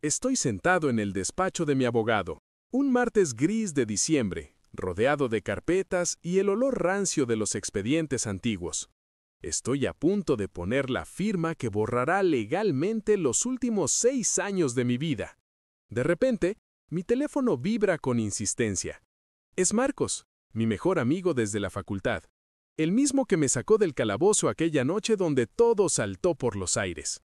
Estoy sentado en el despacho de mi abogado, un martes gris de diciembre, rodeado de carpetas y el olor rancio de los expedientes antiguos. Estoy a punto de poner la firma que borrará legalmente los últimos 6 años de mi vida. De repente, mi teléfono vibra con insistencia. Es Marcos, mi mejor amigo desde la facultad, el mismo que me sacó del calabozo aquella noche donde todo saltó por los aires.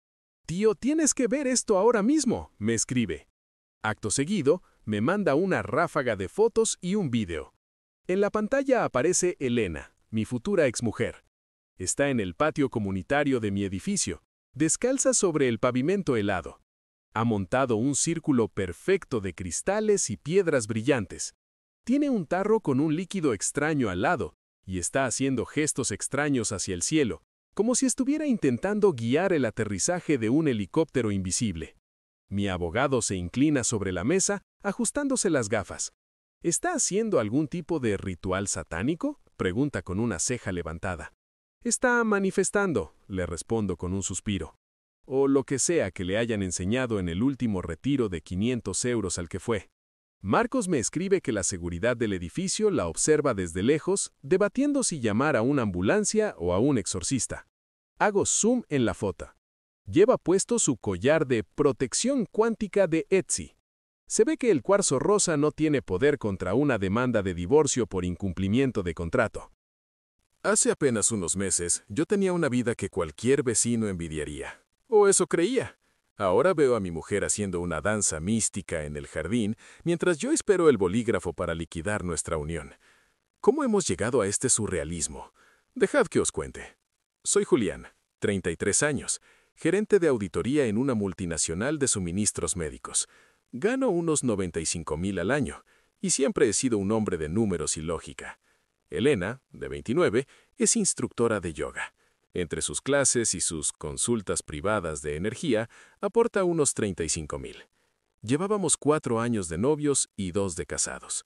«Tío, tienes que ver esto ahora mismo», me escribe. Acto seguido, me manda una ráfaga de fotos y un vídeo. En la pantalla aparece Elena, mi futura exmujer. Está en el patio comunitario de mi edificio, descalza sobre el pavimento helado. Ha montado un círculo perfecto de cristales y piedras brillantes. Tiene un tarro con un líquido extraño al lado y está haciendo gestos extraños hacia el cielo, como si estuviera intentando guiar el aterrizaje de un helicóptero invisible. Mi abogado se inclina sobre la mesa, ajustándose las gafas. ¿Está haciendo algún tipo de ritual satánico?, pregunta con una ceja levantada. Está manifestando, le respondo con un suspiro. O lo que sea que le hayan enseñado en el último retiro de 500 euros al que fue. Marcos me escribe que la seguridad del edificio la observa desde lejos, debatiendo si llamar a una ambulancia o a un exorcista. Hago zoom en la foto. Lleva puesto su collar de protección cuántica de Etsy. Se ve que el cuarzo rosa no tiene poder contra una demanda de divorcio por incumplimiento de contrato. Hace apenas unos meses, yo tenía una vida que cualquier vecino envidiaría. O eso creía. Ahora veo a mi mujer haciendo una danza mística en el jardín, mientras yo espero el bolígrafo para liquidar nuestra unión. ¿Cómo hemos llegado a este surrealismo? Dejad que os cuente. Soy Julián, 33 años, gerente de auditoría en una multinacional de suministros médicos. Gano unos 95,000 al año, y siempre he sido un hombre de números y lógica. Elena, de 29, es instructora de yoga. Entre sus clases y sus consultas privadas de energía, aporta unos 35,000. Llevábamos 4 años de novios y 2 de casados.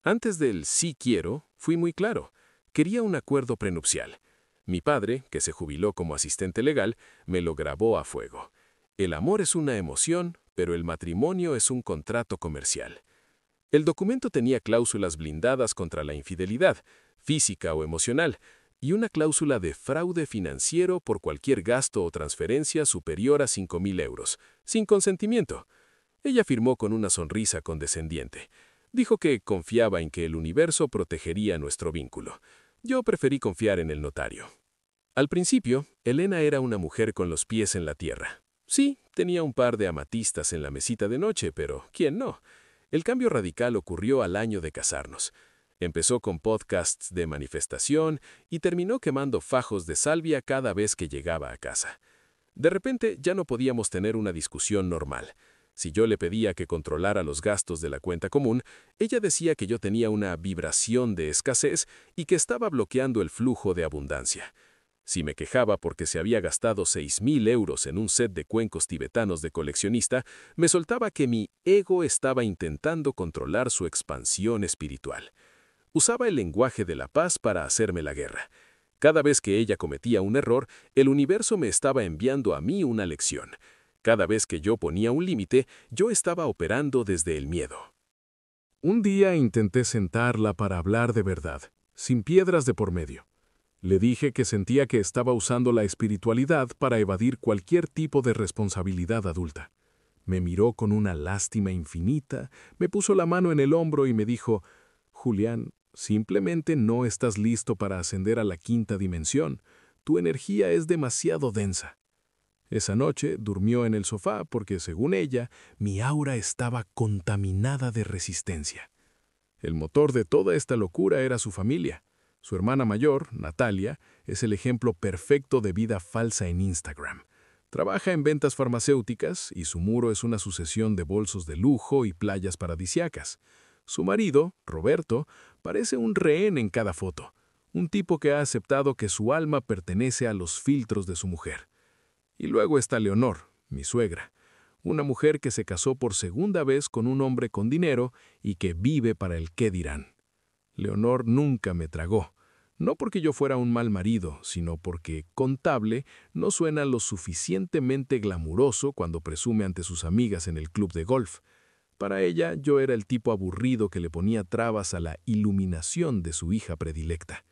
Antes del sí quiero, fui muy claro. Quería un acuerdo prenupcial. Mi padre, que se jubiló como asistente legal, me lo grabó a fuego. El amor es una emoción, pero el matrimonio es un contrato comercial. El documento tenía cláusulas blindadas contra la infidelidad, física o emocional, y una cláusula de fraude financiero por cualquier gasto o transferencia superior a 5,000 euros, sin consentimiento. Ella firmó con una sonrisa condescendiente. Dijo que confiaba en que el universo protegería nuestro vínculo. Yo preferí confiar en el notario. Al principio, Elena era una mujer con los pies en la tierra. Sí, tenía un par de amatistas en la mesita de noche, pero ¿quién no? El cambio radical ocurrió al año de casarnos. Empezó con podcasts de manifestación y terminó quemando fajos de salvia cada vez que llegaba a casa. De repente ya no podíamos tener una discusión normal. Si yo le pedía que controlara los gastos de la cuenta común, ella decía que yo tenía una vibración de escasez y que estaba bloqueando el flujo de abundancia. Si me quejaba porque se había gastado 6,000 euros en un set de cuencos tibetanos de coleccionista, me soltaba que mi ego estaba intentando controlar su expansión espiritual. Usaba el lenguaje de la paz para hacerme la guerra. Cada vez que ella cometía un error, el universo me estaba enviando a mí una lección. Cada vez que yo ponía un límite, yo estaba operando desde el miedo. Un día intenté sentarla para hablar de verdad, sin piedras de por medio. Le dije que sentía que estaba usando la espiritualidad para evadir cualquier tipo de responsabilidad adulta. Me miró con una lástima infinita, me puso la mano en el hombro y me dijo: «Julián, simplemente no estás listo para ascender a la 5ª dimensión. Tu energía es demasiado densa». Esa noche durmió en el sofá porque, según ella, mi aura estaba contaminada de resistencia. El motor de toda esta locura era su familia. Su hermana mayor, Natalia, es el ejemplo perfecto de vida falsa en Instagram. Trabaja en ventas farmacéuticas y su muro es una sucesión de bolsos de lujo y playas paradisíacas. Su marido, Roberto, parece un rehén en cada foto, un tipo que ha aceptado que su alma pertenece a los filtros de su mujer. Y luego está Leonor, mi suegra, una mujer que se casó por segunda vez con un hombre con dinero y que vive para el qué dirán. Leonor nunca me tragó. No porque yo fuera un mal marido, sino porque contable no suena lo suficientemente glamuroso cuando presume ante sus amigas en el club de golf. Para ella, yo era el tipo aburrido que le ponía trabas a la iluminación de su hija predilecta.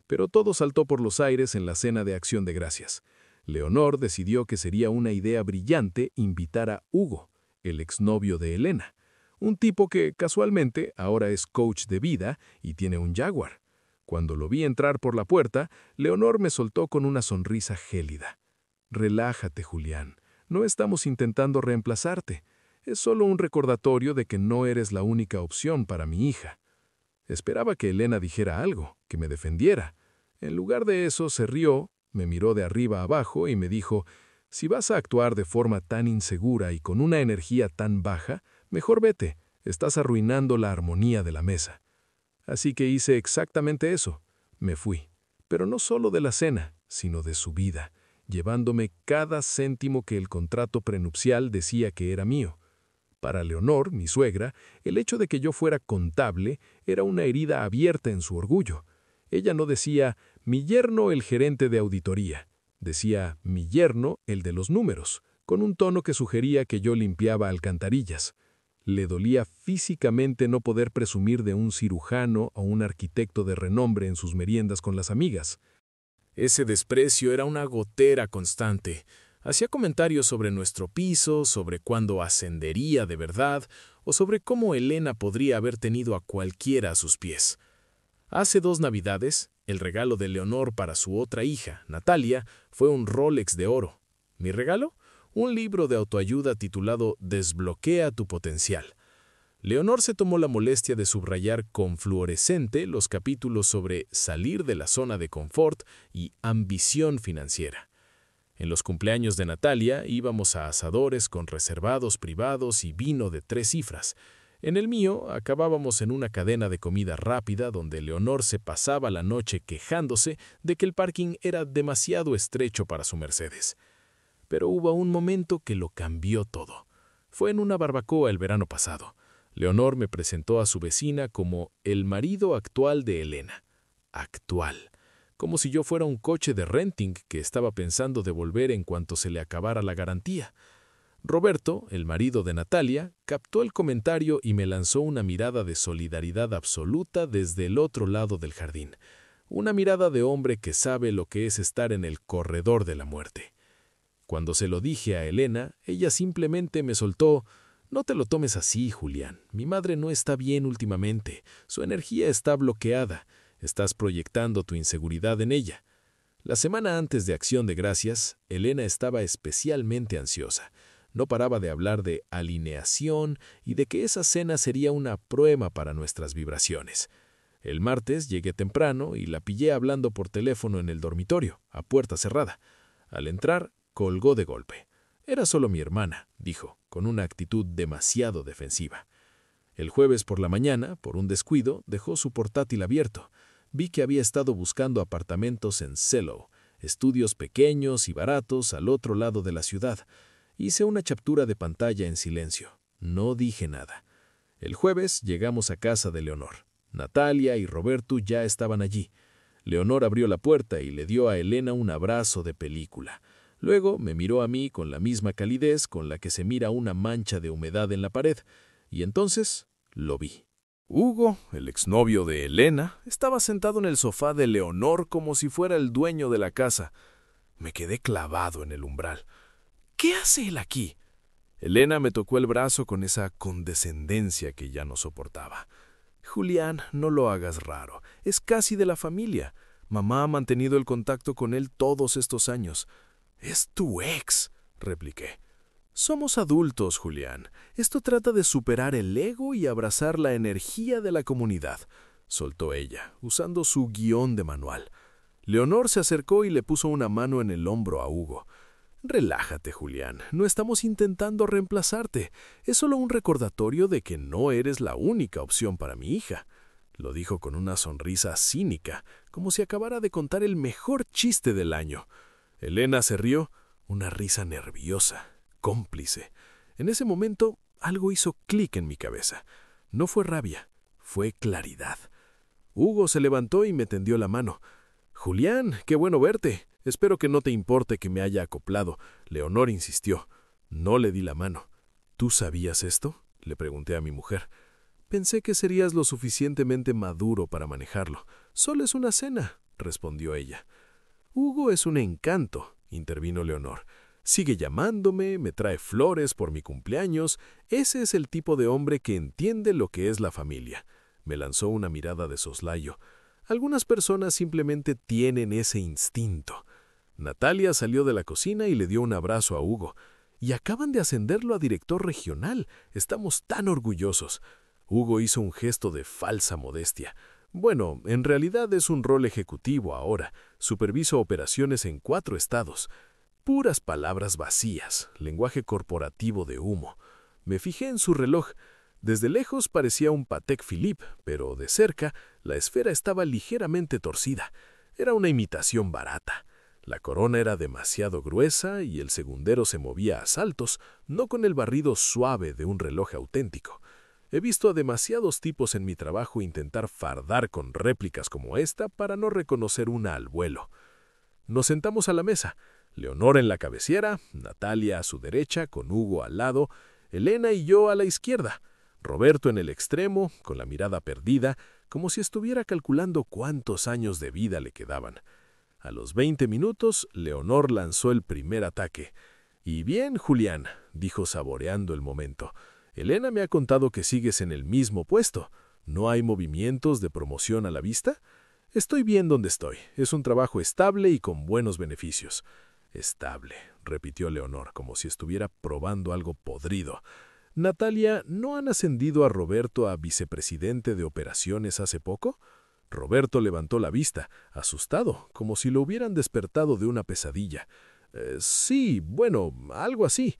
Pero todo saltó por los aires en la cena de Acción de Gracias. Leonor decidió que sería una idea brillante invitar a Hugo, el exnovio de Elena, un tipo que, casualmente, ahora es coach de vida y tiene un Jaguar. Cuando lo vi entrar por la puerta, Leonor me soltó con una sonrisa gélida. «Relájate, Julián. No estamos intentando reemplazarte. Es solo un recordatorio de que no eres la única opción para mi hija». Esperaba que Elena dijera algo, que me defendiera. En lugar de eso, se rió, me miró de arriba a abajo y me dijo: «Si vas a actuar de forma tan insegura y con una energía tan baja, mejor vete. Estás arruinando la armonía de la mesa». Así que hice exactamente eso. Me fui. Pero no solo de la cena, sino de su vida, llevándome cada céntimo que el contrato prenupcial decía que era mío. Para Leonor, mi suegra, el hecho de que yo fuera contable era una herida abierta en su orgullo. Ella no decía, mi yerno el gerente de auditoría. Decía, mi yerno el de los números, con un tono que sugería que yo limpiaba alcantarillas. Le dolía físicamente no poder presumir de un cirujano o un arquitecto de renombre en sus meriendas con las amigas. Ese desprecio era una gotera constante. Hacía comentarios sobre nuestro piso, sobre cuándo ascendería de verdad, o sobre cómo Elena podría haber tenido a cualquiera a sus pies. Hace 2 Navidades, el regalo de Leonor para su otra hija, Natalia, fue un Rolex de oro. ¿Mi regalo? Un libro de autoayuda titulado Desbloquea tu potencial. Leonor se tomó la molestia de subrayar con fluorescente los capítulos sobre salir de la zona de confort y ambición financiera. En los cumpleaños de Natalia íbamos a asadores con reservados privados y vino de 3 cifras. En el mío acabábamos en una cadena de comida rápida donde Leonor se pasaba la noche quejándose de que el parking era demasiado estrecho para su Mercedes. Pero hubo un momento que lo cambió todo. Fue en una barbacoa el verano pasado. Leonor me presentó a su vecina como el marido actual de Elena. Actual. Como si yo fuera un coche de renting que estaba pensando devolver en cuanto se le acabara la garantía. Roberto, el marido de Natalia, captó el comentario y me lanzó una mirada de solidaridad absoluta desde el otro lado del jardín. Una mirada de hombre que sabe lo que es estar en el corredor de la muerte. Cuando se lo dije a Elena, ella simplemente me soltó: «No te lo tomes así, Julián. Mi madre no está bien últimamente. Su energía está bloqueada. Estás proyectando tu inseguridad en ella». La semana antes de Acción de Gracias, Elena estaba especialmente ansiosa. No paraba de hablar de alineación y de que esa cena sería una prueba para nuestras vibraciones. El martes llegué temprano y la pillé hablando por teléfono en el dormitorio, a puerta cerrada. Al entrar, colgó de golpe. «Era solo mi hermana», dijo, con una actitud demasiado defensiva. El jueves por la mañana, por un descuido, dejó su portátil abierto. Vi que había estado buscando apartamentos en Zillow, estudios pequeños y baratos al otro lado de la ciudad. Hice una captura de pantalla en silencio. No dije nada. El jueves llegamos a casa de Leonor. Natalia y Roberto ya estaban allí. Leonor abrió la puerta y le dio a Elena un abrazo de película. Luego me miró a mí con la misma calidez con la que se mira una mancha de humedad en la pared, y entonces lo vi. Hugo, el exnovio de Elena, estaba sentado en el sofá de Leonor como si fuera el dueño de la casa. Me quedé clavado en el umbral. ¿Qué hace él aquí? Elena me tocó el brazo con esa condescendencia que ya no soportaba. «Julián, no lo hagas raro. Es casi de la familia. Mamá ha mantenido el contacto con él todos estos años». «Es tu ex», repliqué. «Somos adultos, Julián. Esto trata de superar el ego y abrazar la energía de la comunidad», soltó ella, usando su guión de manual. Leonor se acercó y le puso una mano en el hombro a Hugo. «Relájate, Julián. No estamos intentando reemplazarte. Es solo un recordatorio de que no eres la única opción para mi hija», lo dijo con una sonrisa cínica, como si acabara de contar el mejor chiste del año. Elena se rió, una risa nerviosa, cómplice. En ese momento, algo hizo clic en mi cabeza. No fue rabia, fue claridad. Hugo se levantó y me tendió la mano. «Julián, qué bueno verte. Espero que no te importe que me haya acoplado». Leonor insistió. No le di la mano. «¿Tú sabías esto?», le pregunté a mi mujer. «Pensé que serías lo suficientemente maduro para manejarlo. Solo es una cena», respondió ella. «Hugo es un encanto», intervino Leonor. «Sigue llamándome, me trae flores por mi cumpleaños. Ese es el tipo de hombre que entiende lo que es la familia». Me lanzó una mirada de soslayo. Algunas personas simplemente tienen ese instinto. Natalia salió de la cocina y le dio un abrazo a Hugo. «Y acaban de ascenderlo a director regional. Estamos tan orgullosos». Hugo hizo un gesto de falsa modestia. «Bueno, en realidad es un rol ejecutivo ahora. Superviso operaciones en 4 estados». Puras palabras vacías, lenguaje corporativo de humo. Me fijé en su reloj. Desde lejos parecía un Patek Philippe, pero de cerca la esfera estaba ligeramente torcida. Era una imitación barata. La corona era demasiado gruesa y el segundero se movía a saltos, no con el barrido suave de un reloj auténtico. He visto a demasiados tipos en mi trabajo intentar fardar con réplicas como esta para no reconocer una al vuelo. Nos sentamos a la mesa. Leonor en la cabecera, Natalia a su derecha, con Hugo al lado, Elena y yo a la izquierda, Roberto en el extremo, con la mirada perdida, como si estuviera calculando cuántos años de vida le quedaban. A los 20 minutos, Leonor lanzó el primer ataque. «Y bien, Julián», dijo saboreando el momento. «Elena me ha contado que sigues en el mismo puesto. ¿No hay movimientos de promoción a la vista?» «Estoy bien donde estoy. Es un trabajo estable y con buenos beneficios». «Estable», repitió Leonor, como si estuviera probando algo podrido. «Natalia, ¿no han ascendido a Roberto a vicepresidente de operaciones hace poco?» Roberto levantó la vista, asustado, como si lo hubieran despertado de una pesadilla. Sí, bueno, algo así».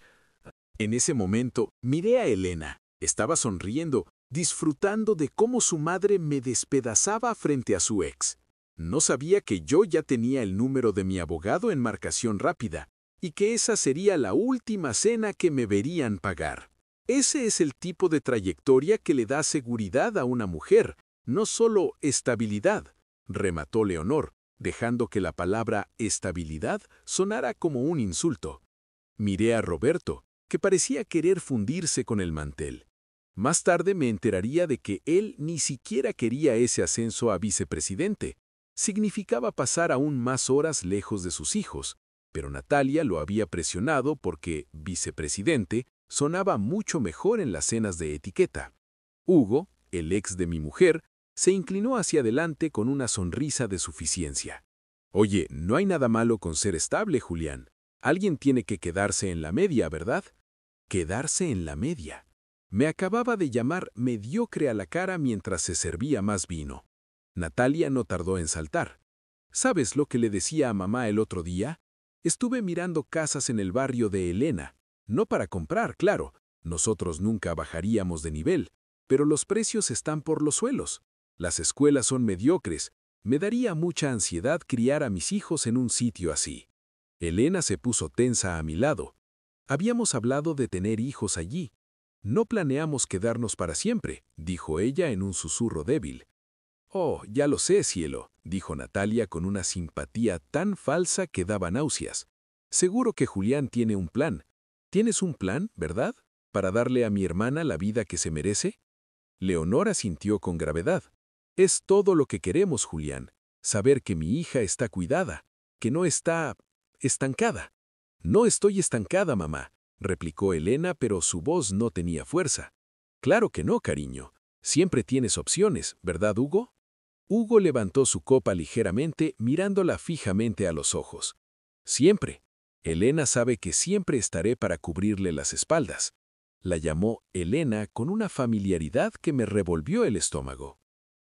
En ese momento miré a Elena. Estaba sonriendo, disfrutando de cómo su madre me despedazaba frente a su ex. No sabía que yo ya tenía el número de mi abogado en marcación rápida y que esa sería la última cena que me verían pagar. Ese es el tipo de trayectoria que le da seguridad a una mujer, no solo estabilidad, remató Leonor, dejando que la palabra estabilidad sonara como un insulto. Miré a Roberto, que parecía querer fundirse con el mantel. Más tarde me enteraría de que él ni siquiera quería ese ascenso a vicepresidente. Significaba pasar aún más horas lejos de sus hijos, pero Natalia lo había presionado porque vicepresidente sonaba mucho mejor en las cenas de etiqueta. Hugo, el ex de mi mujer, se inclinó hacia adelante con una sonrisa de suficiencia. «Oye, no hay nada malo con ser estable, Julián. Alguien tiene que quedarse en la media, ¿verdad?» «Quedarse en la media». Me acababa de llamar mediocre a la cara mientras se servía más vino. Natalia no tardó en saltar. ¿Sabes lo que le decía a mamá el otro día? Estuve mirando casas en el barrio de Elena. No para comprar, claro. Nosotros nunca bajaríamos de nivel. Pero los precios están por los suelos. Las escuelas son mediocres. Me daría mucha ansiedad criar a mis hijos en un sitio así. Elena se puso tensa a mi lado. Habíamos hablado de tener hijos allí. «No planeamos quedarnos para siempre», dijo ella en un susurro débil. «Oh, ya lo sé, cielo», dijo Natalia con una simpatía tan falsa que daba náuseas. «Seguro que Julián tiene un plan. ¿Tienes un plan, verdad? ¿Para darle a mi hermana la vida que se merece?» Leonor asintió con gravedad. «Es todo lo que queremos, Julián. Saber que mi hija está cuidada, que no está estancada». «No estoy estancada, mamá», replicó Elena, pero su voz no tenía fuerza. «Claro que no, cariño. Siempre tienes opciones, ¿verdad, Hugo?» Hugo levantó su copa ligeramente, mirándola fijamente a los ojos. «Siempre. Elena sabe que siempre estaré para cubrirle las espaldas». La llamó Elena con una familiaridad que me revolvió el estómago.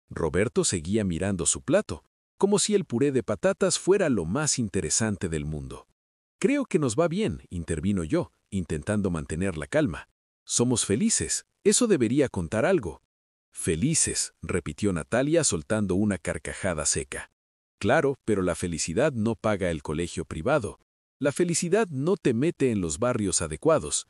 Roberto seguía mirando su plato, como si el puré de patatas fuera lo más interesante del mundo. «Creo que nos va bien», intervino yo, intentando mantener la calma. «Somos felices. Eso debería contar algo». «Felices», repitió Natalia soltando una carcajada seca. «Claro, pero la felicidad no paga el colegio privado. La felicidad no te mete en los barrios adecuados».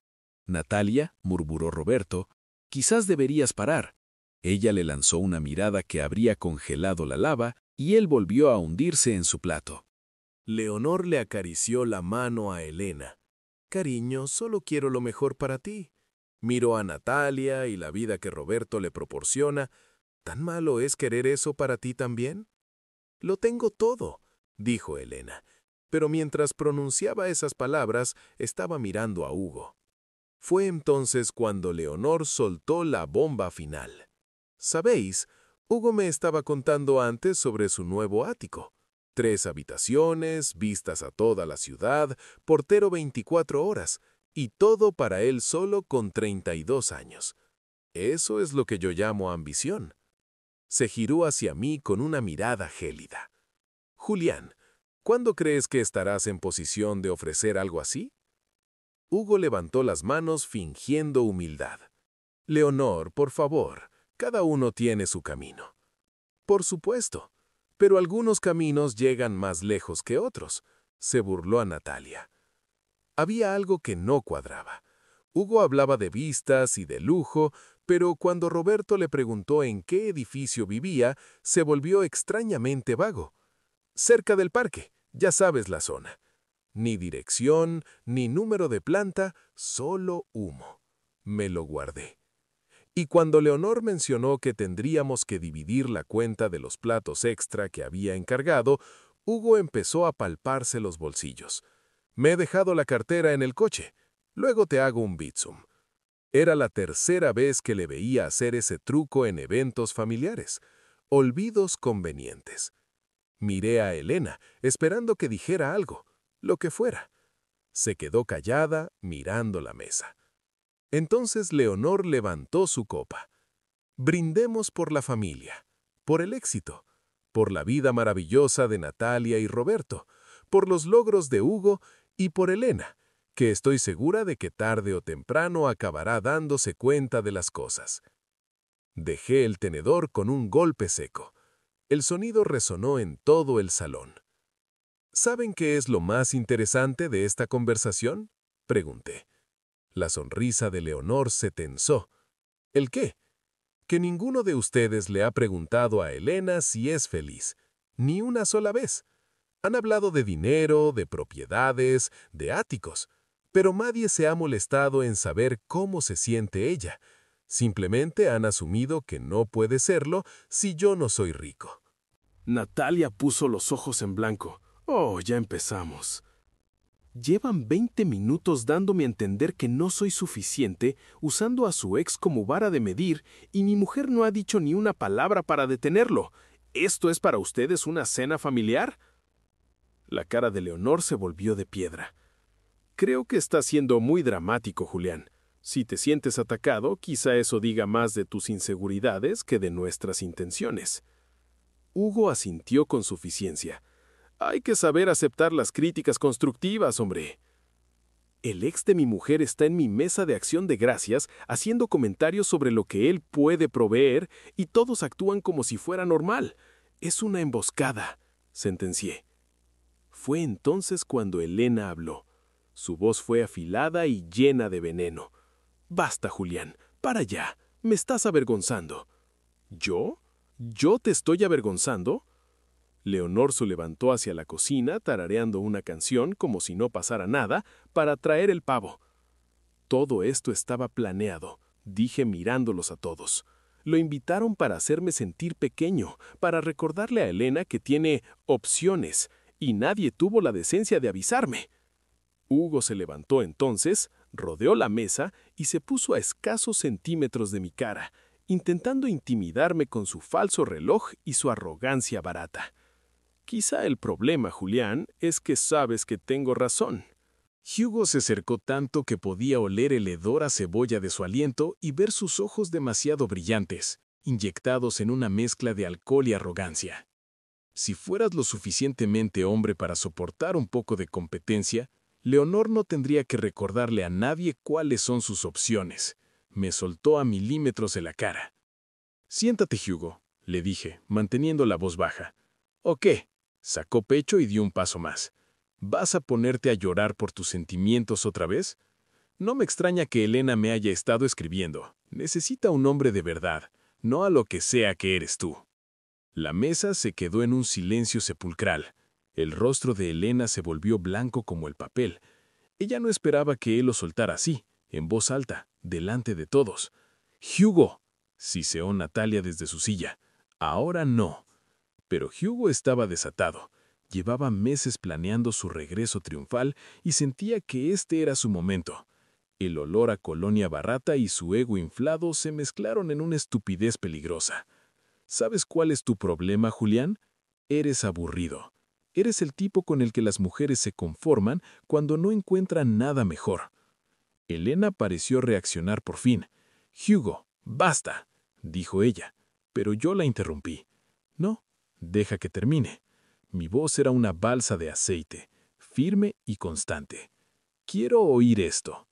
«Natalia», murmuró Roberto, «quizás deberías parar». Ella le lanzó una mirada que habría congelado la lava y él volvió a hundirse en su plato. Leonor le acarició la mano a Elena. Cariño, solo quiero lo mejor para ti. Miro a Natalia y la vida que Roberto le proporciona. ¿Tan malo es querer eso para ti también? Lo tengo todo, dijo Elena, pero mientras pronunciaba esas palabras estaba mirando a Hugo. Fue entonces cuando Leonor soltó la bomba final. ¿Sabéis? Hugo me estaba contando antes sobre su nuevo ático. 3 habitaciones, vistas a toda la ciudad, portero 24 horas, y todo para él solo con 32 años. Eso es lo que yo llamo ambición. Se giró hacia mí con una mirada gélida. Julián, ¿cuándo crees que estarás en posición de ofrecer algo así? Hugo levantó las manos fingiendo humildad. Leonor, por favor, cada uno tiene su camino. Por supuesto, pero algunos caminos llegan más lejos que otros, se burló a Natalia. Había algo que no cuadraba. Hugo hablaba de vistas y de lujo, pero cuando Roberto le preguntó en qué edificio vivía, se volvió extrañamente vago. Cerca del parque, ya sabes la zona. Ni dirección, ni número de planta, solo humo. Me lo guardé. Y cuando Leonor mencionó que tendríamos que dividir la cuenta de los platos extra que había encargado, Hugo empezó a palparse los bolsillos. Me he dejado la cartera en el coche. Luego te hago un bitsum. Era la tercera vez que le veía hacer ese truco en eventos familiares. Olvidos convenientes. Miré a Elena, esperando que dijera algo, lo que fuera. Se quedó callada, mirando la mesa. Entonces Leonor levantó su copa. Brindemos por la familia, por el éxito, por la vida maravillosa de Natalia y Roberto, por los logros de Hugo y por Elena, que estoy segura de que tarde o temprano acabará dándose cuenta de las cosas. Dejé el tenedor con un golpe seco. El sonido resonó en todo el salón. ¿Saben qué es lo más interesante de esta conversación?, pregunté. La sonrisa de Leonor se tensó. ¿El qué? Que ninguno de ustedes le ha preguntado a Elena si es feliz. Ni una sola vez. Han hablado de dinero, de propiedades, de áticos, pero nadie se ha molestado en saber cómo se siente ella. Simplemente han asumido que no puede serlo si yo no soy rico. Natalia puso los ojos en blanco. Oh, ya empezamos. Llevan 20 minutos dándome a entender que no soy suficiente, usando a su ex como vara de medir, y mi mujer no ha dicho ni una palabra para detenerlo. ¿Esto es para ustedes una cena familiar? La cara de Leonor se volvió de piedra. Creo que está siendo muy dramático, Julián. Si te sientes atacado, quizá eso diga más de tus inseguridades que de nuestras intenciones. Hugo asintió con suficiencia. Hay que saber aceptar las críticas constructivas, hombre. El ex de mi mujer está en mi mesa de acción de gracias haciendo comentarios sobre lo que él puede proveer y todos actúan como si fuera normal. Es una emboscada, sentencié. Fue entonces cuando Elena habló. Su voz fue afilada y llena de veneno. Basta, Julián, para ya. Me estás avergonzando. ¿Yo? ¿Yo te estoy avergonzando? Leonor se levantó hacia la cocina, tarareando una canción como si no pasara nada, para traer el pavo. Todo esto estaba planeado, dije mirándolos a todos. Lo invitaron para hacerme sentir pequeño, para recordarle a Elena que tiene opciones, y nadie tuvo la decencia de avisarme. Hugo se levantó entonces, rodeó la mesa y se puso a escasos centímetros de mi cara, intentando intimidarme con su falso reloj y su arrogancia barata. Quizá el problema, Julián, es que sabes que tengo razón. Hugo se acercó tanto que podía oler el hedor a cebolla de su aliento y ver sus ojos demasiado brillantes, inyectados en una mezcla de alcohol y arrogancia. Si fueras lo suficientemente hombre para soportar un poco de competencia, Leonor no tendría que recordarle a nadie cuáles son sus opciones. Me soltó a milímetros de la cara. Siéntate, Hugo, le dije, manteniendo la voz baja. ¿O qué? Sacó pecho y dio un paso más. ¿Vas a ponerte a llorar por tus sentimientos otra vez? No me extraña que Elena me haya estado escribiendo. Necesita un hombre de verdad, no a lo que sea que eres tú. La mesa se quedó en un silencio sepulcral. El rostro de Elena se volvió blanco como el papel. Ella no esperaba que él lo soltara así, en voz alta, delante de todos. «Hugo», siseó Natalia desde su silla. «Ahora no». Pero Hugo estaba desatado. Llevaba meses planeando su regreso triunfal y sentía que este era su momento. El olor a colonia barata y su ego inflado se mezclaron en una estupidez peligrosa. ¿Sabes cuál es tu problema, Julián? Eres aburrido. Eres el tipo con el que las mujeres se conforman cuando no encuentran nada mejor. Elena pareció reaccionar por fin. «Hugo, basta», dijo ella, pero yo la interrumpí. «No, deja que termine». Mi voz era una balsa de aceite, firme y constante. «Quiero oír esto».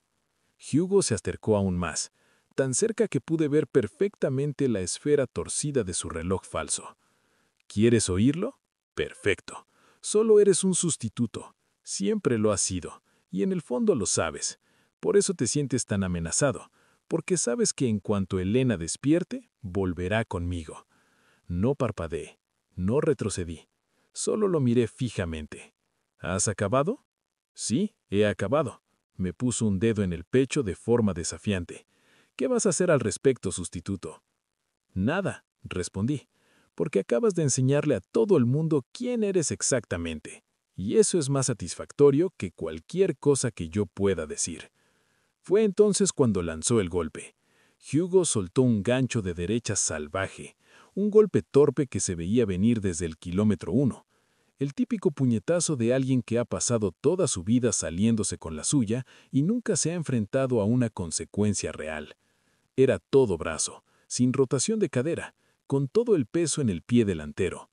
Hugo se acercó aún más, tan cerca que pude ver perfectamente la esfera torcida de su reloj falso. ¿Quieres oírlo? Perfecto. Solo eres un sustituto. Siempre lo has sido, y en el fondo lo sabes. Por eso te sientes tan amenazado, porque sabes que en cuanto Elena despierte, volverá conmigo. No parpadeé, no retrocedí. Solo lo miré fijamente. ¿Has acabado? Sí, he acabado. Me puso un dedo en el pecho de forma desafiante. ¿Qué vas a hacer al respecto, sustituto? Nada, respondí, porque acabas de enseñarle a todo el mundo quién eres exactamente, y eso es más satisfactorio que cualquier cosa que yo pueda decir. Fue entonces cuando lanzó el golpe. Hugo soltó un gancho de derecha salvaje, un golpe torpe que se veía venir desde el kilómetro 1. El típico puñetazo de alguien que ha pasado toda su vida saliéndose con la suya y nunca se ha enfrentado a una consecuencia real. Era todo brazo, sin rotación de cadera, con todo el peso en el pie delantero.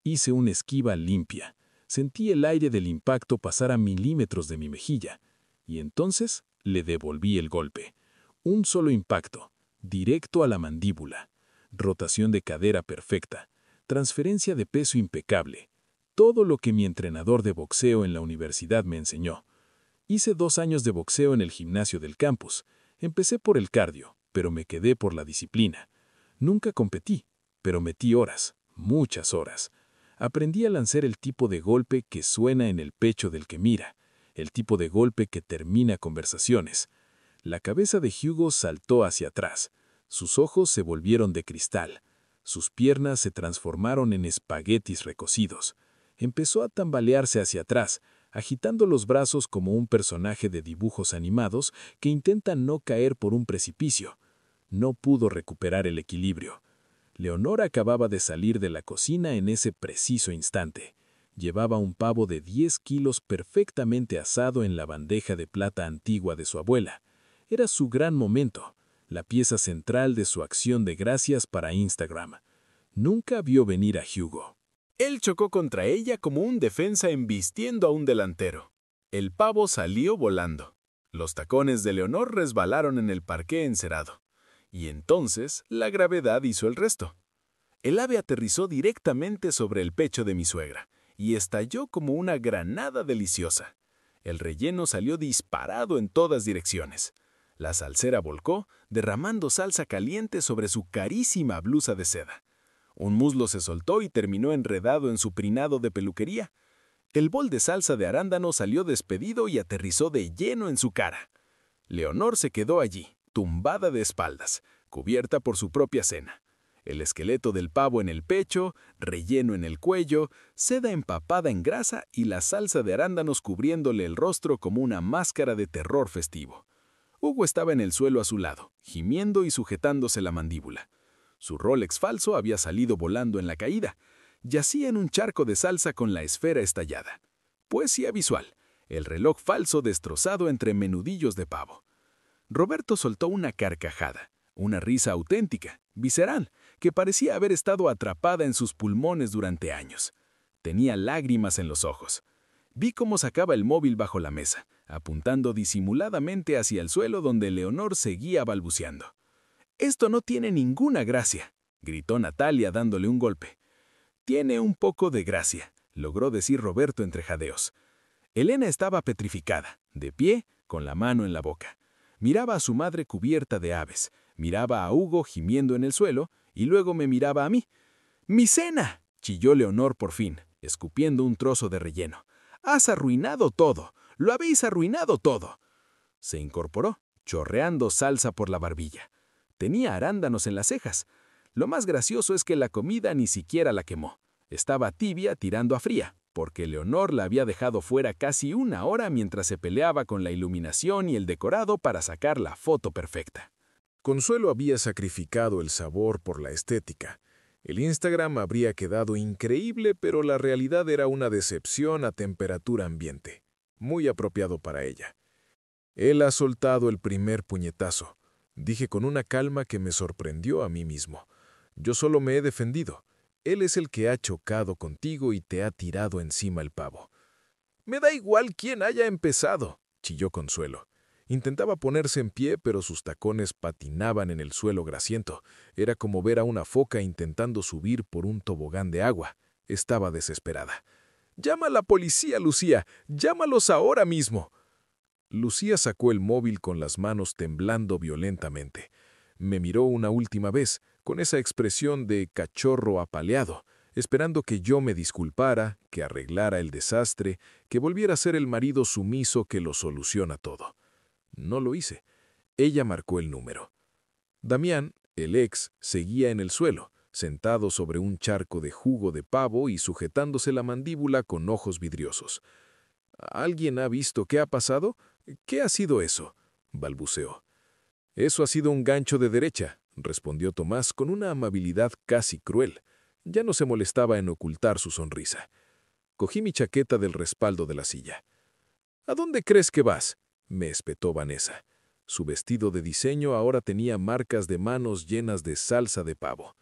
Hice una esquiva limpia. Sentí el aire del impacto pasar a milímetros de mi mejilla. Y entonces le devolví el golpe. Un solo impacto, directo a la mandíbula. Rotación de cadera perfecta. Transferencia de peso impecable. Todo lo que mi entrenador de boxeo en la universidad me enseñó. Hice 2 años de boxeo en el gimnasio del campus. Empecé por el cardio, pero me quedé por la disciplina. Nunca competí, pero metí horas, muchas horas. Aprendí a lanzar el tipo de golpe que suena en el pecho del que mira, el tipo de golpe que termina conversaciones. La cabeza de Hugo saltó hacia atrás. Sus ojos se volvieron de cristal. Sus piernas se transformaron en espaguetis recocidos. Empezó a tambalearse hacia atrás, agitando los brazos como un personaje de dibujos animados que intenta no caer por un precipicio. No pudo recuperar el equilibrio. Leonor acababa de salir de la cocina en ese preciso instante. Llevaba un pavo de 10 kilos perfectamente asado en la bandeja de plata antigua de su abuela. Era su gran momento, la pieza central de su acción de gracias para Instagram. Nunca vio venir a Hugo. Él chocó contra ella como un defensa embistiendo a un delantero. El pavo salió volando. Los tacones de Leonor resbalaron en el parqué encerado. Y entonces la gravedad hizo el resto. El ave aterrizó directamente sobre el pecho de mi suegra y estalló como una granada deliciosa. El relleno salió disparado en todas direcciones. La salsera volcó, derramando salsa caliente sobre su carísima blusa de seda. Un muslo se soltó y terminó enredado en su prinado de peluquería. El bol de salsa de arándano salió despedido y aterrizó de lleno en su cara. Leonor se quedó allí, tumbada de espaldas, cubierta por su propia cena. El esqueleto del pavo en el pecho, relleno en el cuello, seda empapada en grasa y la salsa de arándanos cubriéndole el rostro como una máscara de terror festivo. Hugo estaba en el suelo a su lado, gimiendo y sujetándose la mandíbula. Su Rolex falso había salido volando en la caída. Yacía en un charco de salsa con la esfera estallada. Poesía visual, el reloj falso destrozado entre menudillos de pavo. Roberto soltó una carcajada, una risa auténtica, visceral, que parecía haber estado atrapada en sus pulmones durante años. Tenía lágrimas en los ojos. Vi cómo sacaba el móvil bajo la mesa, apuntando disimuladamente hacia el suelo donde Leonor seguía balbuceando. «Esto no tiene ninguna gracia», gritó Natalia dándole un golpe. «Tiene un poco de gracia», logró decir Roberto entre jadeos. Elena estaba petrificada, de pie, con la mano en la boca. Miraba a su madre cubierta de aves, miraba a Hugo gimiendo en el suelo y luego me miraba a mí. ¡Mi cena!, chilló Leonor por fin, escupiendo un trozo de relleno. ¡Has arruinado todo! ¡Lo habéis arruinado todo! Se incorporó, chorreando salsa por la barbilla. Tenía arándanos en las cejas. Lo más gracioso es que la comida ni siquiera la quemó. Estaba tibia tirando a fría, porque Leonor la había dejado fuera casi 1 hora mientras se peleaba con la iluminación y el decorado para sacar la foto perfecta. Consuelo había sacrificado el sabor por la estética. El Instagram habría quedado increíble, pero la realidad era una decepción a temperatura ambiente, muy apropiado para ella. Él ha soltado el primer puñetazo, dije con una calma que me sorprendió a mí mismo. Yo solo me he defendido. Él es el que ha chocado contigo y te ha tirado encima el pavo. Me da igual quién haya empezado, chilló Consuelo. Intentaba ponerse en pie, pero sus tacones patinaban en el suelo grasiento. Era como ver a una foca intentando subir por un tobogán de agua. Estaba desesperada. «¡Llama a la policía, Lucía! ¡Llámalos ahora mismo!». Lucía sacó el móvil con las manos temblando violentamente. Me miró una última vez, con esa expresión de cachorro apaleado, esperando que yo me disculpara, que arreglara el desastre, que volviera a ser el marido sumiso que lo soluciona todo. No lo hice. Ella marcó el número. Damián, el ex, seguía en el suelo, sentado sobre un charco de jugo de pavo y sujetándose la mandíbula con ojos vidriosos. «¿Alguien ha visto qué ha pasado? ¿Qué ha sido eso?», balbuceó. «Eso ha sido un gancho de derecha», respondió Tomás con una amabilidad casi cruel. Ya no se molestaba en ocultar su sonrisa. Cogí mi chaqueta del respaldo de la silla. «¿A dónde crees que vas?», me espetó Vanessa. Su vestido de diseño ahora tenía marcas de manos llenas de salsa de pavo.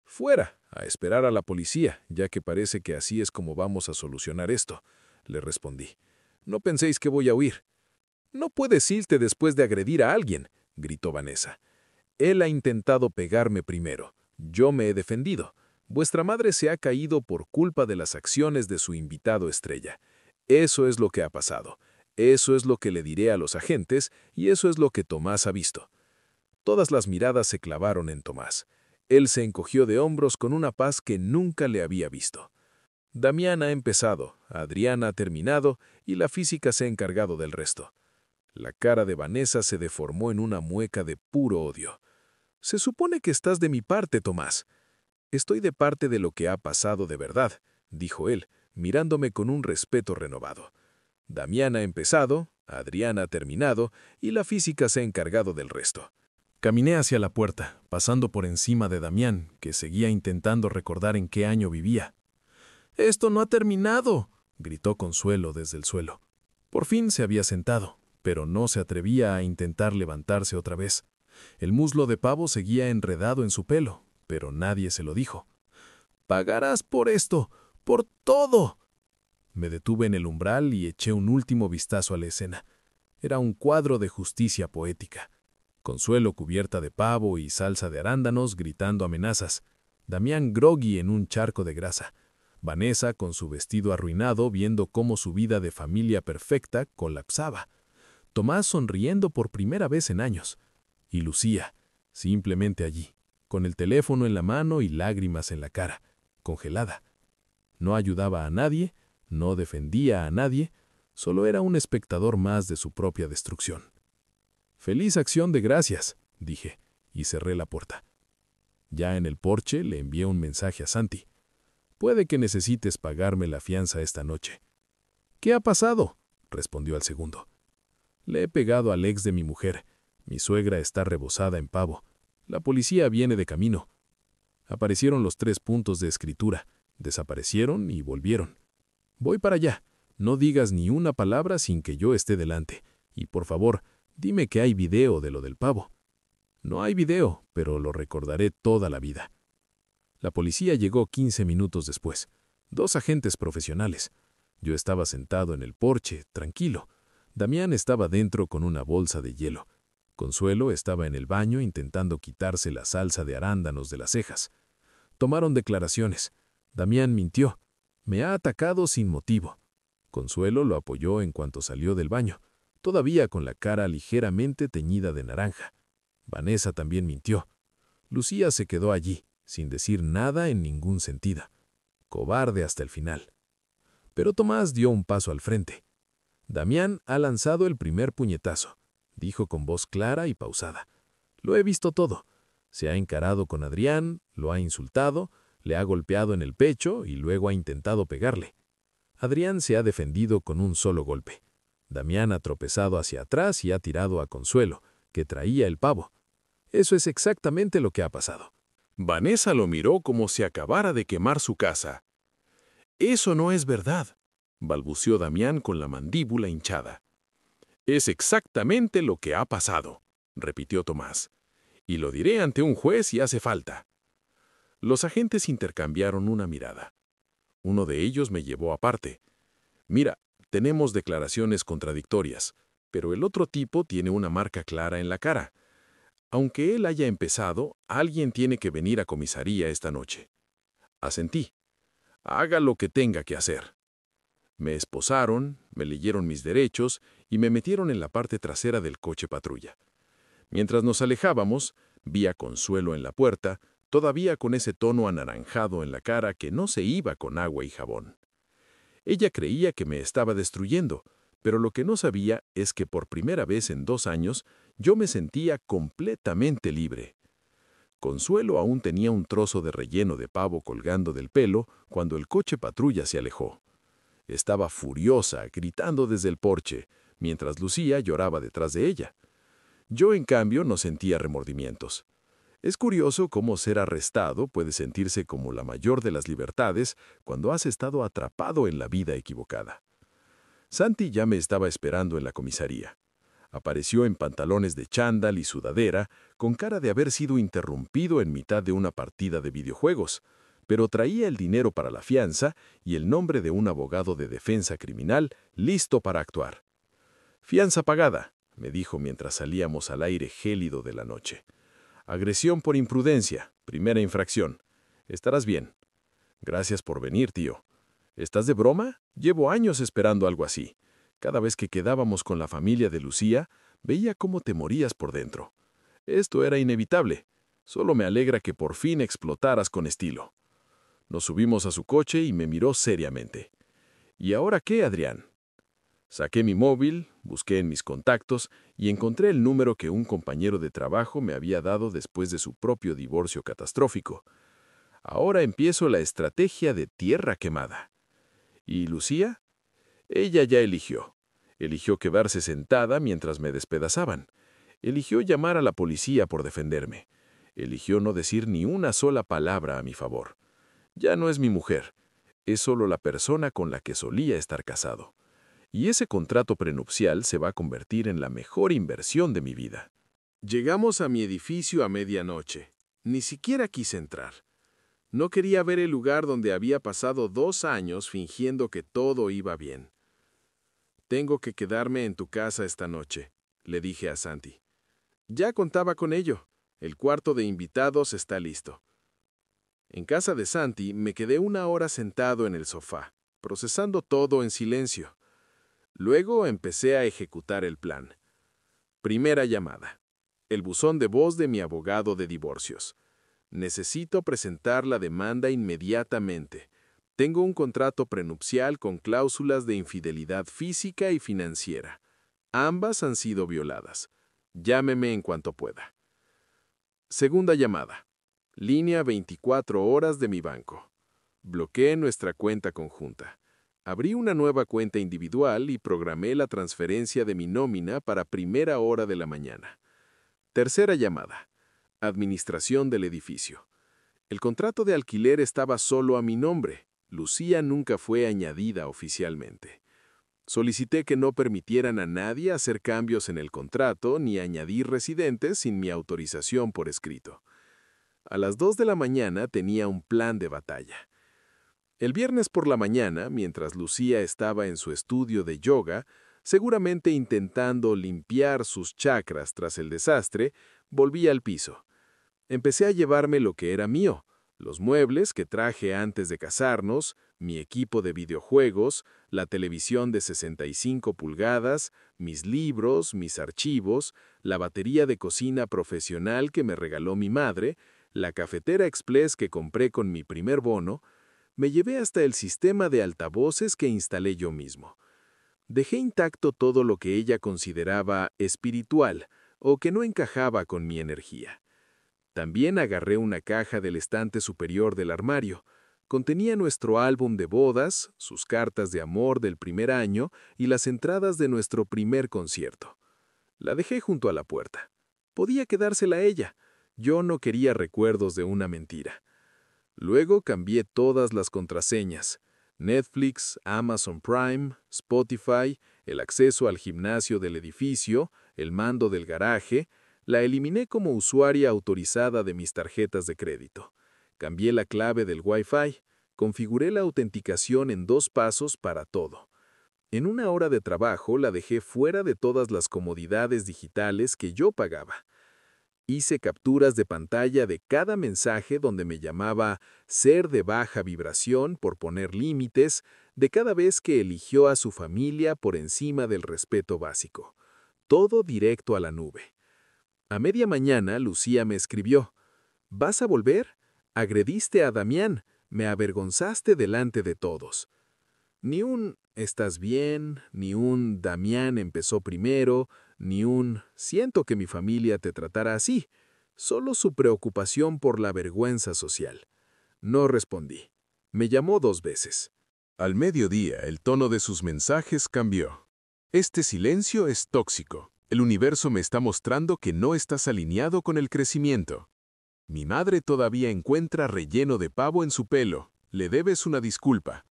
«Fuera, a esperar a la policía, ya que parece que así es como vamos a solucionar esto», le respondí. «No penséis que voy a huir». «No puedes irte después de agredir a alguien», gritó Vanessa. «Él ha intentado pegarme primero. Yo me he defendido. Vuestra madre se ha caído por culpa de las acciones de su invitado estrella. Eso es lo que ha pasado. Eso es lo que le diré a los agentes y eso es lo que Tomás ha visto». Todas las miradas se clavaron en Tomás. Él se encogió de hombros con una paz que nunca le había visto. Damián ha empezado, Adriana ha terminado y la física se ha encargado del resto. La cara de Vanessa se deformó en una mueca de puro odio. «Se supone que estás de mi parte, Tomás». «Estoy de parte de lo que ha pasado de verdad», dijo él, mirándome con un respeto renovado. Damián ha empezado, Adriana ha terminado y la física se ha encargado del resto. Caminé hacia la puerta, pasando por encima de Damián, que seguía intentando recordar en qué año vivía. «¡Esto no ha terminado!», gritó Consuelo desde el suelo. Por fin se había sentado, pero no se atrevía a intentar levantarse otra vez. El muslo de pavo seguía enredado en su pelo, pero nadie se lo dijo. «¡Pagarás por esto! ¡Por todo!». Me detuve en el umbral y eché un último vistazo a la escena. Era un cuadro de justicia poética. Consuelo cubierta de pavo y salsa de arándanos gritando amenazas. Damián groggy en un charco de grasa. Vanessa con su vestido arruinado viendo cómo su vida de familia perfecta colapsaba. Tomás sonriendo por primera vez en años. Y Lucía, simplemente allí, con el teléfono en la mano y lágrimas en la cara, congelada. No ayudaba a nadie, no defendía a nadie, solo era un espectador más de su propia destrucción. «Feliz acción de gracias», dije, y cerré la puerta. Ya en el porche le envié un mensaje a Santi. «Puede que necesites pagarme la fianza esta noche». «¿Qué ha pasado?», respondió al segundo. «Le he pegado al ex de mi mujer. Mi suegra está rebosada en pavo. La policía viene de camino». Aparecieron los 3 puntos de escritura. Desaparecieron y volvieron. «Voy para allá. No digas ni una palabra sin que yo esté delante. Y por favor, dime que hay video de lo del pavo». «No hay video, pero lo recordaré toda la vida». La policía llegó 15 minutos después. 2 agentes profesionales. Yo estaba sentado en el porche, tranquilo. Damián estaba dentro con una bolsa de hielo. Consuelo estaba en el baño intentando quitarse la salsa de arándanos de las cejas. Tomaron declaraciones. Damián mintió. Me ha atacado sin motivo. Consuelo lo apoyó en cuanto salió del baño. todavía con la cara ligeramente teñida de naranja. Vanessa también mintió. Lucía se quedó allí, sin decir nada en ningún sentido. Cobarde hasta el final. Pero Tomás dio un paso al frente. Damián ha lanzado el primer puñetazo, dijo con voz clara y pausada. Lo he visto todo. Se ha encarado con Adrián, lo ha insultado, le ha golpeado en el pecho y luego ha intentado pegarle. Adrián se ha defendido con un solo golpe. Damián ha tropezado hacia atrás y ha tirado a Consuelo, que traía el pavo. Eso es exactamente lo que ha pasado. Vanessa lo miró como si acabara de quemar su casa. «Eso no es verdad», balbuceó Damián con la mandíbula hinchada. «Es exactamente lo que ha pasado», repitió Tomás. «Y lo diré ante un juez si hace falta». Los agentes intercambiaron una mirada. Uno de ellos me llevó aparte. «Mira, tenemos declaraciones contradictorias, pero el otro tipo tiene una marca clara en la cara. Aunque él haya empezado, alguien tiene que venir a comisaría esta noche». Asentí. «Haga lo que tenga que hacer». Me esposaron, me leyeron mis derechos y me metieron en la parte trasera del coche patrulla. Mientras nos alejábamos, vi a Consuelo en la puerta, todavía con ese tono anaranjado en la cara que no se iba con agua y jabón. Ella creía que me estaba destruyendo, pero lo que no sabía es que por primera vez en 2 años yo me sentía completamente libre. Consuelo aún tenía un trozo de relleno de pavo colgando del pelo cuando el coche patrulla se alejó. Estaba furiosa, gritando desde el porche, mientras Lucía lloraba detrás de ella. Yo, en cambio, no sentía remordimientos. Es curioso cómo ser arrestado puede sentirse como la mayor de las libertades cuando has estado atrapado en la vida equivocada. Santi ya me estaba esperando en la comisaría. Apareció en pantalones de chándal y sudadera, con cara de haber sido interrumpido en mitad de una partida de videojuegos, pero traía el dinero para la fianza y el nombre de un abogado de defensa criminal listo para actuar. «Fianza pagada», me dijo mientras salíamos al aire gélido de la noche. «Agresión por imprudencia, primera infracción. Estarás bien». «Gracias por venir, tío». «¿Estás de broma? Llevo años esperando algo así. Cada vez que quedábamos con la familia de Lucía, veía cómo te morías por dentro. Esto era inevitable. Solo me alegra que por fin explotaras con estilo». Nos subimos a su coche y me miró seriamente. «¿Y ahora qué, Adrián?» Saqué mi móvil, busqué en mis contactos y encontré el número que un compañero de trabajo me había dado después de su propio divorcio catastrófico. Ahora empiezo la estrategia de tierra quemada. ¿Y Lucía? Ella ya eligió. Eligió quedarse sentada mientras me despedazaban. Eligió llamar a la policía por defenderme. Eligió no decir ni una sola palabra a mi favor. Ya no es mi mujer, es solo la persona con la que solía estar casado. Y ese contrato prenupcial se va a convertir en la mejor inversión de mi vida. Llegamos a mi edificio a medianoche. Ni siquiera quise entrar. No quería ver el lugar donde había pasado 2 años fingiendo que todo iba bien. «Tengo que quedarme en tu casa esta noche», le dije a Santi. Ya contaba con ello. El cuarto de invitados está listo. En casa de Santi me quedé 1 hora sentado en el sofá, procesando todo en silencio. Luego empecé a ejecutar el plan. Primera llamada. El buzón de voz de mi abogado de divorcios. Necesito presentar la demanda inmediatamente. Tengo un contrato prenupcial con cláusulas de infidelidad física y financiera. Ambas han sido violadas. Llámeme en cuanto pueda. Segunda llamada. Línea 24 horas de mi banco. Bloqueé nuestra cuenta conjunta. Abrí una nueva cuenta individual y programé la transferencia de mi nómina para primera hora de la mañana. Tercera llamada. Administración del edificio. El contrato de alquiler estaba solo a mi nombre. Lucía nunca fue añadida oficialmente. Solicité que no permitieran a nadie hacer cambios en el contrato ni añadir residentes sin mi autorización por escrito. A las 2 de la mañana tenía un plan de batalla. El viernes por la mañana, mientras Lucía estaba en su estudio de yoga, seguramente intentando limpiar sus chakras tras el desastre, volví al piso. Empecé a llevarme lo que era mío, Los muebles que traje antes de casarnos, mi equipo de videojuegos, la televisión de 65 pulgadas, mis libros, mis archivos, la batería de cocina profesional que me regaló mi madre, la cafetera express que compré con mi primer bono, me llevé hasta el sistema de altavoces que instalé yo mismo. Dejé intacto todo lo que ella consideraba espiritual o que no encajaba con mi energía. También agarré una caja del estante superior del armario. Contenía nuestro álbum de bodas, sus cartas de amor del primer año y las entradas de nuestro primer concierto. La dejé junto a la puerta. Podía quedársela ella. Yo no quería recuerdos de una mentira. Luego cambié todas las contraseñas. Netflix, Amazon Prime, Spotify, el acceso al gimnasio del edificio, el mando del garaje. La eliminé como usuaria autorizada de mis tarjetas de crédito. Cambié la clave del Wi-Fi. Configuré la autenticación en 2 pasos para todo. En una hora de trabajo la dejé fuera de todas las comodidades digitales que yo pagaba. Hice capturas de pantalla de cada mensaje donde me llamaba ser de baja vibración por poner límites, de cada vez que eligió a su familia por encima del respeto básico. Todo directo a la nube. A media mañana, Lucía me escribió: ¿Vas a volver? Agrediste a Damián, me avergonzaste delante de todos. Ni un ¿estás bien?, ni un Damián empezó primero, ni un siento que mi familia te tratara así, solo su preocupación por la vergüenza social. No respondí. Me llamó 2 veces. Al mediodía, el tono de sus mensajes cambió. Este silencio es tóxico. El universo me está mostrando que no estás alineado con el crecimiento. Mi madre todavía encuentra relleno de pavo en su pelo. Le debes una disculpa.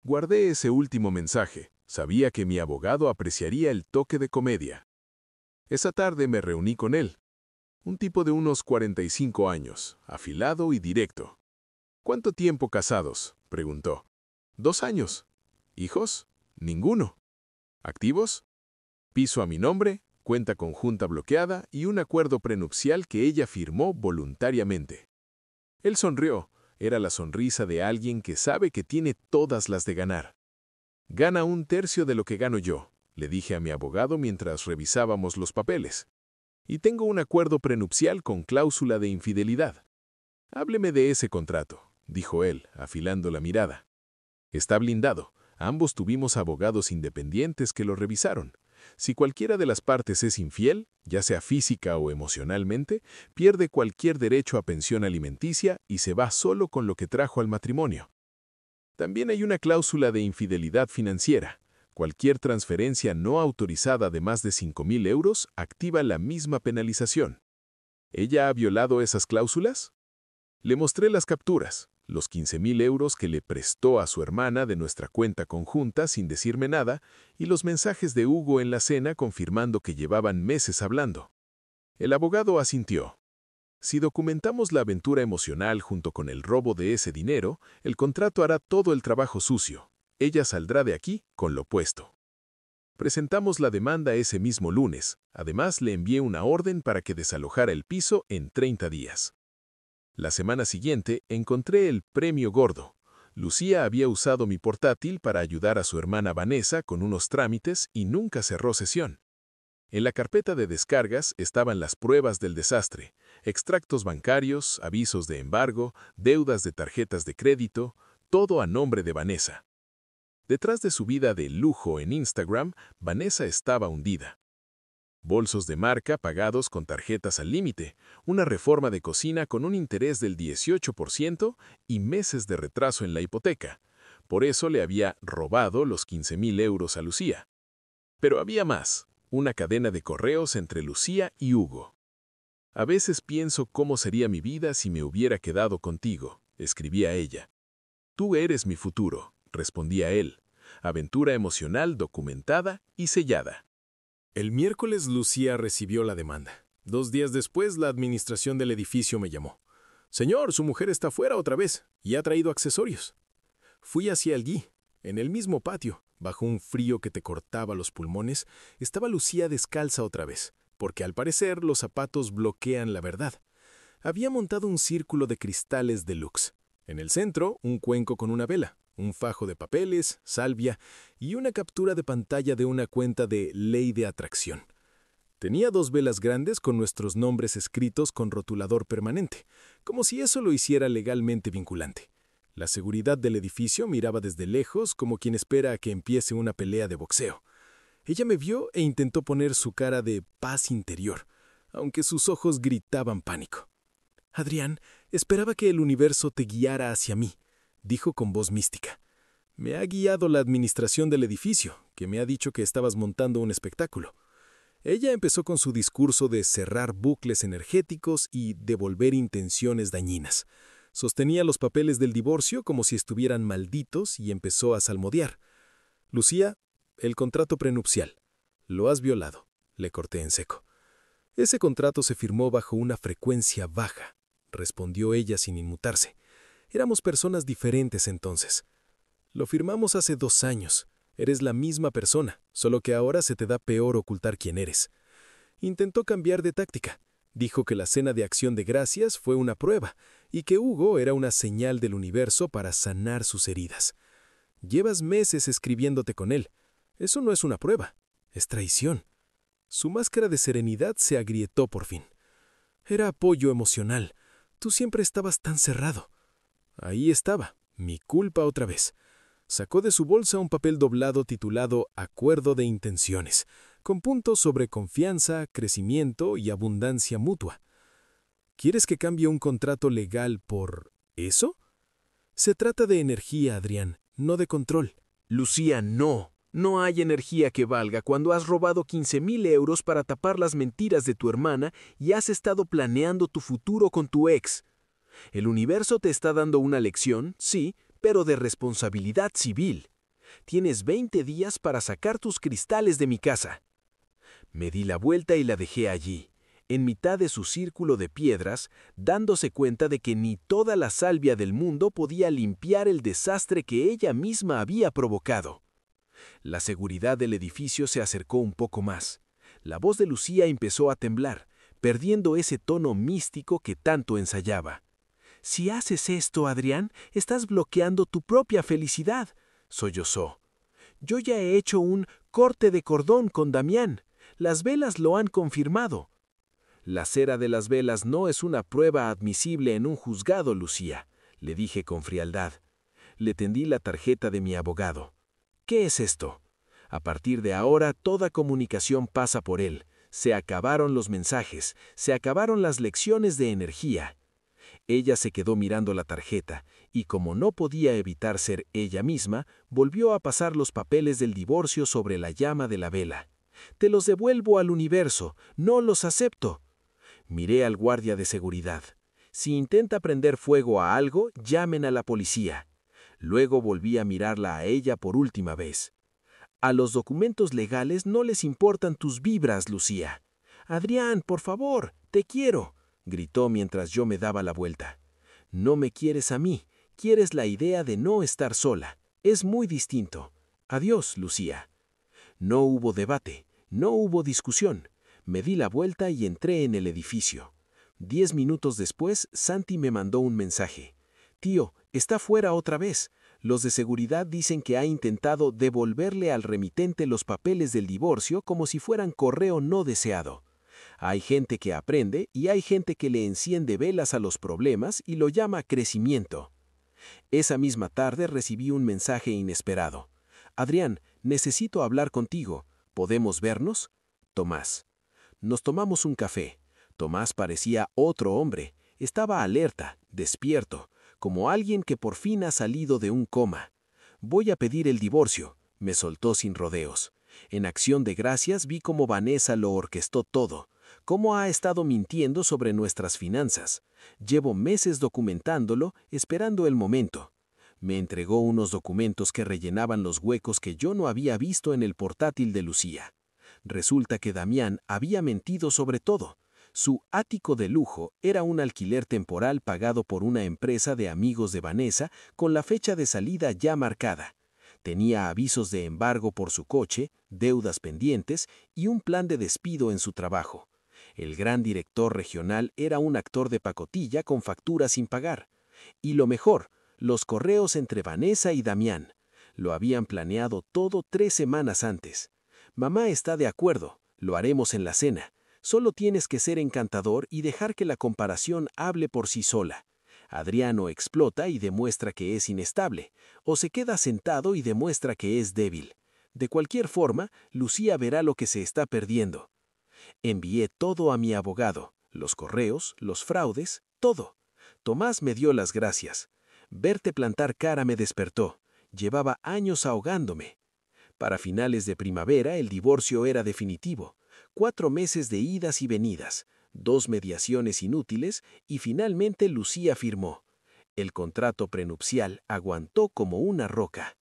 Guardé ese último mensaje. Sabía que mi abogado apreciaría el toque de comedia. Esa tarde me reuní con él. Un tipo de unos 45 años, afilado y directo. ¿Cuánto tiempo casados?, preguntó. 2 años. ¿Hijos? Ninguno. ¿Activos? Piso a mi nombre, cuenta conjunta bloqueada y un acuerdo prenupcial que ella firmó voluntariamente. Él sonrió. Era la sonrisa de alguien que sabe que tiene todas las de ganar. Gana 1/3 de lo que gano yo, le dije a mi abogado mientras revisábamos los papeles. Y tengo un acuerdo prenupcial con cláusula de infidelidad. Hábleme de ese contrato, dijo él, afilando la mirada. Está blindado. Ambos tuvimos abogados independientes que lo revisaron. Si cualquiera de las partes es infiel, ya sea física o emocionalmente, pierde cualquier derecho a pensión alimenticia y se va solo con lo que trajo al matrimonio. También hay una cláusula de infidelidad financiera. Cualquier transferencia no autorizada de más de 5.000 euros activa la misma penalización. ¿Ella ha violado esas cláusulas? Le mostré las capturas, los 15.000 euros que le prestó a su hermana de nuestra cuenta conjunta sin decirme nada, y los mensajes de Hugo en la cena confirmando que llevaban meses hablando. El abogado asintió. Si documentamos la aventura emocional junto con el robo de ese dinero, el contrato hará todo el trabajo sucio. Ella saldrá de aquí con lo puesto. Presentamos la demanda ese mismo lunes. Además, le envié una orden para que desalojara el piso en 30 días. La semana siguiente encontré el premio gordo. Lucía había usado mi portátil para ayudar a su hermana Vanessa con unos trámites y nunca cerró sesión. En la carpeta de descargas estaban las pruebas del desastre, extractos bancarios, avisos de embargo, deudas de tarjetas de crédito, todo a nombre de Vanessa. Detrás de su vida de lujo en Instagram, Vanessa estaba hundida. Bolsos de marca pagados con tarjetas al límite, una reforma de cocina con un interés del 18% y meses de retraso en la hipoteca. Por eso le había robado los 15.000 euros a Lucía. Pero había más, una cadena de correos entre Lucía y Hugo. A veces pienso cómo sería mi vida si me hubiera quedado contigo, escribía ella. Tú eres mi futuro, respondía él. Aventura emocional documentada y sellada. El miércoles Lucía recibió la demanda. 2 días después, la administración del edificio me llamó. Señor, su mujer está fuera otra vez y ha traído accesorios. Fui hacia allí, en el mismo patio, bajo un frío que te cortaba los pulmones, estaba Lucía descalza otra vez, porque al parecer los zapatos bloquean la verdad. Había montado un círculo de cristales deluxe. En el centro, un cuenco con una vela, un fajo de papeles, salvia y una captura de pantalla de una cuenta de Ley de Atracción. Tenía 2 velas grandes con nuestros nombres escritos con rotulador permanente, como si eso lo hiciera legalmente vinculante. La seguridad del edificio miraba desde lejos como quien espera a que empiece una pelea de boxeo. Ella me vio e intentó poner su cara de paz interior, aunque sus ojos gritaban pánico. «Adrián, esperaba que el universo te guiara hacia mí», dijo con voz mística. «Me ha guiado la administración del edificio, que me ha dicho que estabas montando un espectáculo». Ella empezó con su discurso de cerrar bucles energéticos y devolver intenciones dañinas. Sostenía los papeles del divorcio como si estuvieran malditos y empezó a salmodiar. «Lucía, el contrato prenupcial. Lo has violado», le corté en seco. «Ese contrato se firmó bajo una frecuencia baja», respondió ella sin inmutarse. «Éramos personas diferentes entonces. Lo firmamos hace 2 años. Eres la misma persona, solo que ahora se te da peor ocultar quién eres». Intentó cambiar de táctica. Dijo que la cena de acción de gracias fue una prueba y que Hugo era una señal del universo para sanar sus heridas. «Llevas meses escribiéndote con él. Eso no es una prueba, es traición». Su máscara de serenidad se agrietó por fin. «Era apoyo emocional. Tú siempre estabas tan cerrado». Ahí estaba, mi culpa otra vez. Sacó de su bolsa un papel doblado titulado Acuerdo de Intenciones, con puntos sobre confianza, crecimiento y abundancia mutua. ¿Quieres que cambie un contrato legal por eso? Se trata de energía, Adrián, no de control. Lucía, no. No hay energía que valga cuando has robado 15,000 euros para tapar las mentiras de tu hermana y has estado planeando tu futuro con tu ex. El universo te está dando una lección, sí, pero de responsabilidad civil. Tienes 20 días para sacar tus cristales de mi casa. Me di la vuelta y la dejé allí, en mitad de su círculo de piedras, dándose cuenta de que ni toda la salvia del mundo podía limpiar el desastre que ella misma había provocado. La seguridad del edificio se acercó un poco más. La voz de Lucía empezó a temblar, perdiendo ese tono místico que tanto ensayaba. «Si haces esto, Adrián, estás bloqueando tu propia felicidad», sollozó. «Yo ya he hecho un corte de cordón con Damián. Las velas lo han confirmado». «La cera de las velas no es una prueba admisible en un juzgado, Lucía», le dije con frialdad. Le tendí la tarjeta de mi abogado. «¿Qué es esto? A partir de ahora toda comunicación pasa por él. Se acabaron los mensajes, se acabaron las lecciones de energía». Ella se quedó mirando la tarjeta y, como no podía evitar ser ella misma, volvió a pasar los papeles del divorcio sobre la llama de la vela. «Te los devuelvo al universo, no los acepto». Miré al guardia de seguridad. «Si intenta prender fuego a algo, llamen a la policía». Luego volví a mirarla a ella por última vez. «A los documentos legales no les importan tus vibras, Lucía». «Adrián, por favor, te quiero», gritó mientras yo me daba la vuelta. «No me quieres a mí, quieres la idea de no estar sola. Es muy distinto. Adiós, Lucía». No hubo debate, no hubo discusión. Me di la vuelta y entré en el edificio. 10 minutos después, Santi me mandó un mensaje. «Tío, está fuera otra vez. Los de seguridad dicen que ha intentado devolverle al remitente los papeles del divorcio como si fueran correo no deseado. Hay gente que aprende y hay gente que le enciende velas a los problemas y lo llama crecimiento». Esa misma tarde recibí un mensaje inesperado. «Adrián, necesito hablar contigo. ¿Podemos vernos?» Tomás. Nos tomamos un café. Tomás parecía otro hombre. Estaba alerta, despierto, como alguien que por fin ha salido de un coma. «Voy a pedir el divorcio», me soltó sin rodeos. En acción de gracias vi cómo Vanessa lo orquestó todo, cómo ha estado mintiendo sobre nuestras finanzas. Llevo meses documentándolo, esperando el momento. Me entregó unos documentos que rellenaban los huecos que yo no había visto en el portátil de Lucía. Resulta que Damián había mentido sobre todo. Su ático de lujo era un alquiler temporal pagado por una empresa de amigos de Vanessa con la fecha de salida ya marcada. Tenía avisos de embargo por su coche, deudas pendientes y un plan de despido en su trabajo. El gran director regional era un actor de pacotilla con factura sin pagar. Y lo mejor, los correos entre Vanessa y Damián. Lo habían planeado todo 3 semanas antes. Mamá está de acuerdo, lo haremos en la cena. Solo tienes que ser encantador y dejar que la comparación hable por sí sola. Adriano explota y demuestra que es inestable, o se queda sentado y demuestra que es débil. De cualquier forma, Lucía verá lo que se está perdiendo. Envié todo a mi abogado, los correos, los fraudes, todo. Tomás me dio las gracias. Verte plantar cara me despertó. Llevaba años ahogándome. Para finales de primavera el divorcio era definitivo. 4 meses de idas y venidas, 2 mediaciones inútiles y finalmente Lucía firmó. El contrato prenupcial aguantó como una roca.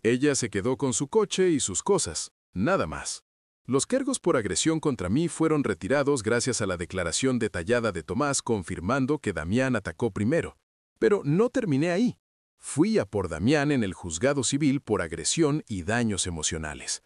Ella se quedó con su coche y sus cosas, nada más. Los cargos por agresión contra mí fueron retirados gracias a la declaración detallada de Tomás confirmando que Damián atacó primero. Pero no terminé ahí. Fui a por Damián en el juzgado civil por agresión y daños emocionales.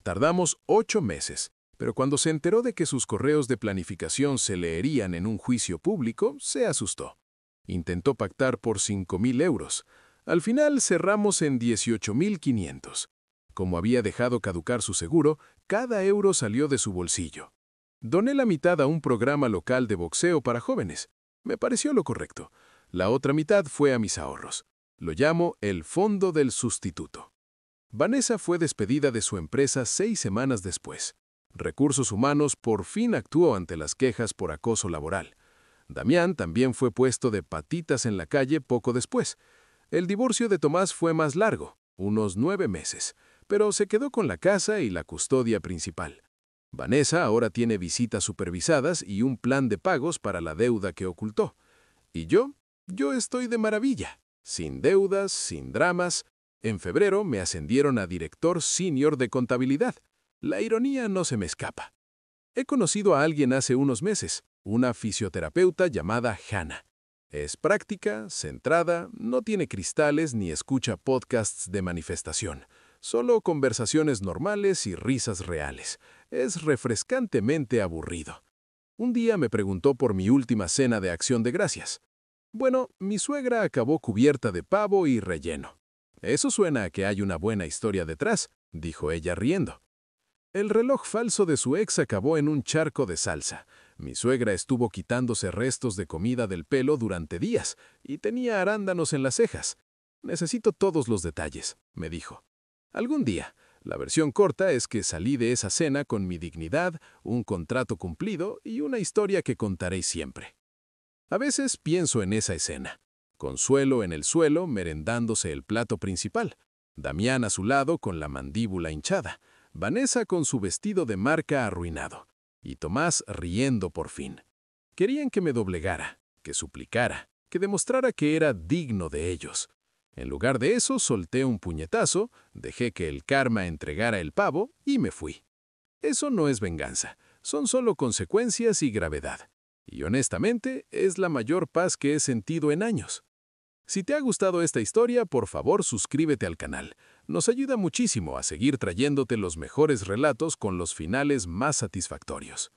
Tardamos 8 meses, pero cuando se enteró de que sus correos de planificación se leerían en un juicio público, se asustó. Intentó pactar por 5.000 euros. Al final cerramos en 18.500. Como había dejado caducar su seguro, cada euro salió de su bolsillo. Doné la mitad a un programa local de boxeo para jóvenes. Me pareció lo correcto. La otra mitad fue a mis ahorros. Lo llamo el fondo del sustituto. Vanessa fue despedida de su empresa 6 semanas después. Recursos Humanos por fin actuó ante las quejas por acoso laboral. Damián también fue puesto de patitas en la calle poco después. El divorcio de Tomás fue más largo, unos 9 meses, pero se quedó con la casa y la custodia principal. Vanessa ahora tiene visitas supervisadas y un plan de pagos para la deuda que ocultó. Y yo estoy de maravilla, sin deudas, sin dramas. En febrero me ascendieron a director senior de contabilidad. La ironía no se me escapa. He conocido a alguien hace unos meses, una fisioterapeuta llamada Hannah. Es práctica, centrada, no tiene cristales ni escucha podcasts de manifestación. Solo conversaciones normales y risas reales. Es refrescantemente aburrido. Un día me preguntó por mi última cena de Acción de Gracias. Bueno, mi suegra acabó cubierta de pavo y relleno. Eso suena a que hay una buena historia detrás, dijo ella riendo. El reloj falso de su ex acabó en un charco de salsa. Mi suegra estuvo quitándose restos de comida del pelo durante días y tenía arándanos en las cejas. Necesito todos los detalles, me dijo. Algún día. La versión corta es que salí de esa cena con mi dignidad, un contrato cumplido y una historia que contaré siempre. A veces pienso en esa escena. Consuelo en el suelo merendándose el plato principal. Damián a su lado con la mandíbula hinchada. Vanessa con su vestido de marca arruinado. Y Tomás riendo por fin. Querían que me doblegara, que suplicara, que demostrara que era digno de ellos. En lugar de eso, solté un puñetazo, dejé que el karma entregara el pavo y me fui. Eso no es venganza, son solo consecuencias y gravedad. Y honestamente, es la mayor paz que he sentido en años. Si te ha gustado esta historia, por favor suscríbete al canal. Nos ayuda muchísimo a seguir trayéndote los mejores relatos con los finales más satisfactorios.